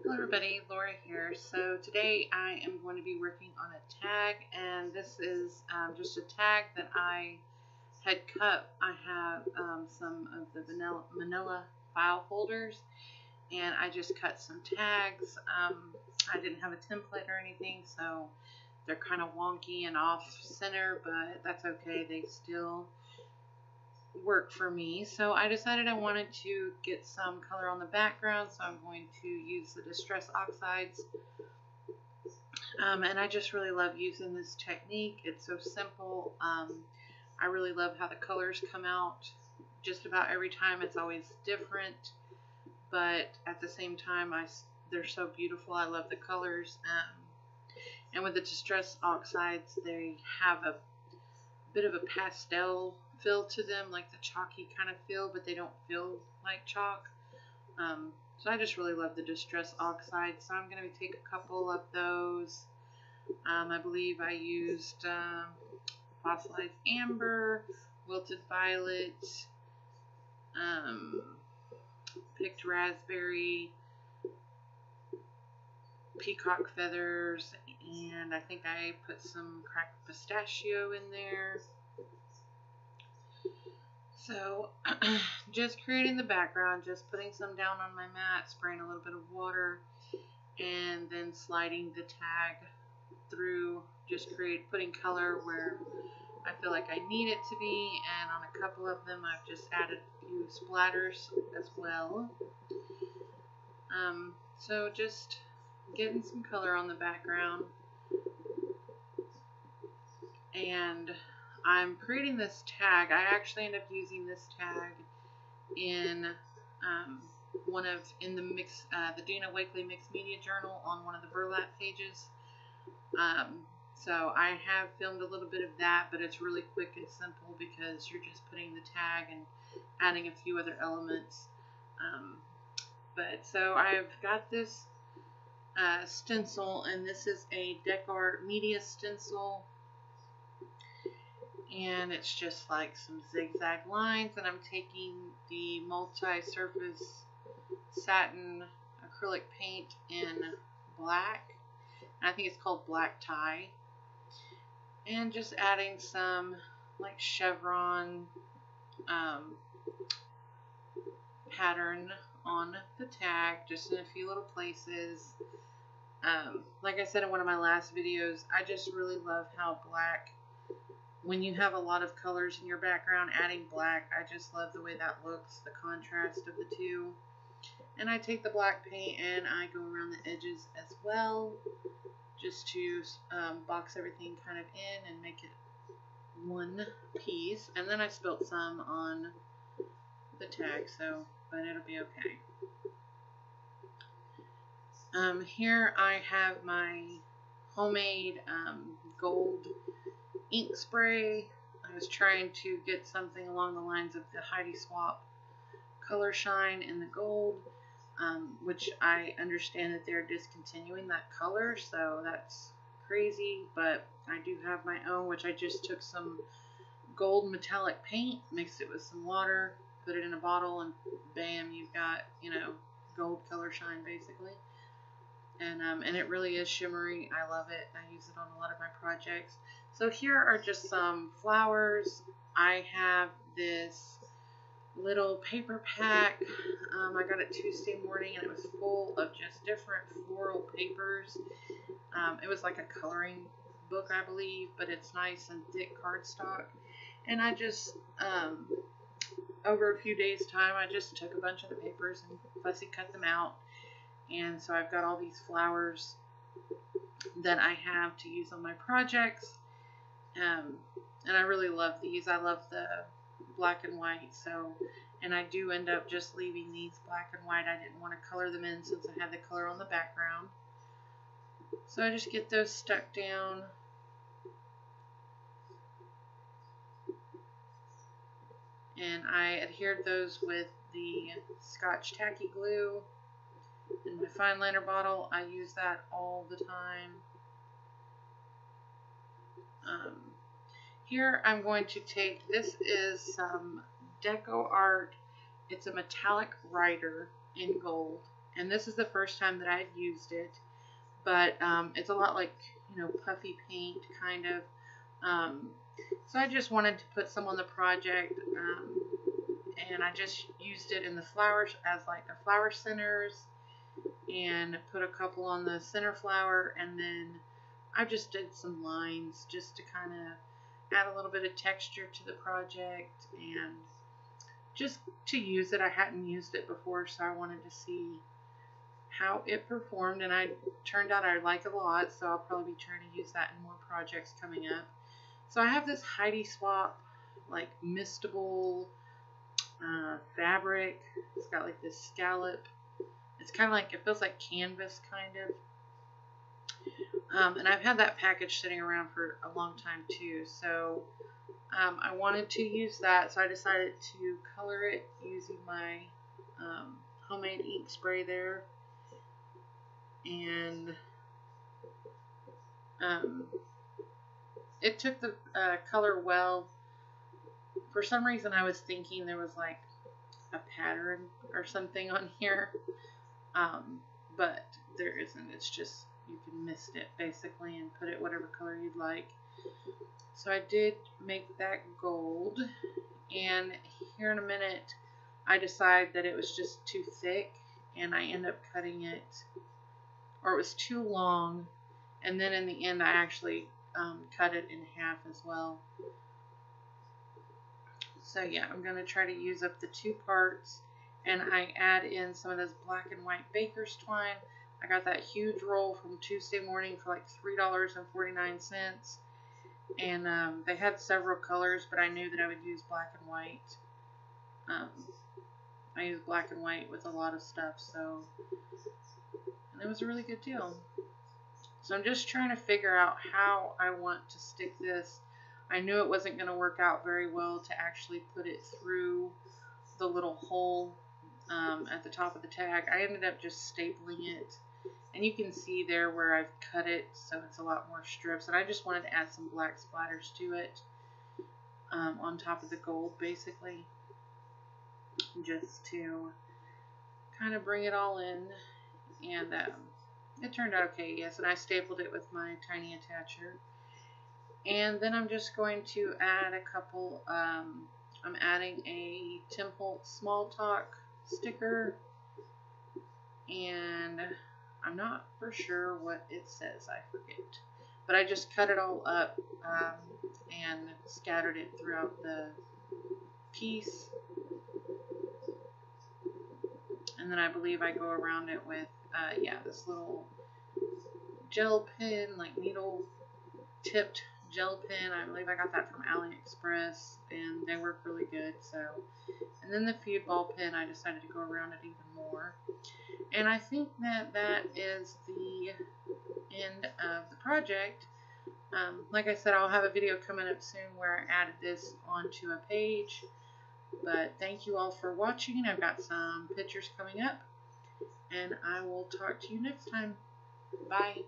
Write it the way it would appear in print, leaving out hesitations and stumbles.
Hello everybody, Laura here. So today I am going to be working on a tag, and this is just a tag that I had cut. I have some of the manila file folders, and I just cut some tags. I didn't have a template or anything, so they're kind of wonky and off center, but that's okay. They still work for me. So I decided I wanted to get some color on the background, so I'm going to use the Distress Oxides. And I just really love using this technique. It's so simple. I really love how the colors come out just about every time. It's always different, but at the same time they're so beautiful. I love the colors. And with the Distress Oxides, they have a bit of a pastel feel to them, like the chalky kind of feel, but they don't feel like chalk. So I just really love the Distress Oxide. So I'm going to take a couple of those. I believe I used fossilized amber, wilted violet, picked raspberry, peacock feathers, and I think I put some cracked pistachio in there. So just creating the background, just putting some down on my mat, spraying a little bit of water, and then sliding the tag through, just putting color where I feel like I need it to be, and on a couple of them I've just added a few splatters as well. So just getting some color on the background, and I'm creating this tag. I actually end up using this tag in the Dina Wakley Mixed Media Journal on one of the burlap pages. So I have filmed a little bit of that, but it's really quick and simple because you're just putting the tag and adding a few other elements. So I've got this stencil, and this is a DecArt Media stencil, and it's just like some zigzag lines, and I'm taking the multi-surface satin acrylic paint in black, and I think it's called Black Tie, and just adding some like chevron pattern on the tag, just in a few little places. Like I said in one of my last videos, I just really love how black, when you have a lot of colors in your background, adding black, I just love the way that looks, the contrast of the two. And I take the black paint and I go around the edges as well, just to box everything kind of in and make it one piece. And then I spilt some on the tag, but it'll be okay. Here I have my homemade gold ink spray. I was trying to get something along the lines of the Heidi Swapp Color Shine in the gold, which I understand that they're discontinuing that color, so that's crazy, but I do have my own, which I just took some gold metallic paint, mixed it with some water, put it in a bottle, and bam, you've got, gold color shine basically. And it really is shimmery. I love it. I use it on a lot of my projects. So here are just some flowers. I have this little paper pack. I got it Tuesday morning, and it was full of just different floral papers. It was like a coloring book, I believe, but it's nice and thick cardstock. And I just, over a few days' time, I just took a bunch of the papers and fussy cut them out. And so I've got all these flowers that I have to use on my projects. And I really love these. I love the black and white. And I do end up just leaving these black and white. I didn't want to color them in since I had the color on the background. So I just get those stuck down. And I adhered those with the Scotch Tacky Glue. In my fine liner bottle, I use that all the time. Here I'm going to take, this is some DecArt, it's a metallic writer in gold, and this is the first time that I'd used it, but it's a lot like, you know, puffy paint kind of. So I just wanted to put some on the project, and I just used it in the flowers as like the flower centers, and put a couple on the center flower, and then I just did some lines just to kind of add a little bit of texture to the project and just to use it. I hadn't used it before, so I wanted to see how it performed, and turned out I like it a lot, so I'll probably be trying to use that in more projects coming up. So I have this Heidi Swapp like mistable fabric. It's got like this scallop. It's kind of like, it feels like canvas kind of. And I've had that package sitting around for a long time too, so I wanted to use that, so I decided to color it using my homemade ink spray there. And it took the color well. For some reason I was thinking there was like a pattern or something on here, but there isn't. It's just, you can mist it basically and put it whatever color you'd like. So I did make that gold, and here in a minute I decide that it was just too thick, and I end up cutting it, or it was too long, and then in the end I actually cut it in half as well. So yeah, I'm going to try to use up the 2 parts, and I add in some of this black and white baker's twine. I got that huge roll from Tuesday Morning for like $3.49, and they had several colors, but I knew that I would use black and white. I use black and white with a lot of stuff, so, and it was a really good deal. So I'm just trying to figure out how I want to stick this. I knew it wasn't going to work out very well to actually put it through the little hole at the top of the tag. I ended up just stapling it, and you can see there where I've cut it, so it's a lot more strips, and I just wanted to add some black splatters to it on top of the gold basically, just to kind of bring it all in. And it turned out okay, yes, and I stapled it with my tiny attacher. And then I'm just going to add a couple, I'm adding a Tim Holtz Small Talk sticker, and I'm not for sure what it says, I forget. But I just cut it all up and scattered it throughout the piece. And then I believe I go around it with, yeah, this little gel pen, like needle tipped gel pen. I believe I got that from AliExpress, and they work really good. So, and then the feud ball pen, I decided to go around it even more. And I think that that is the end of the project. Like I said, I'll have a video coming up soon where I added this onto a page. But thank you all for watching. I've got some pictures coming up, and I will talk to you next time. Bye.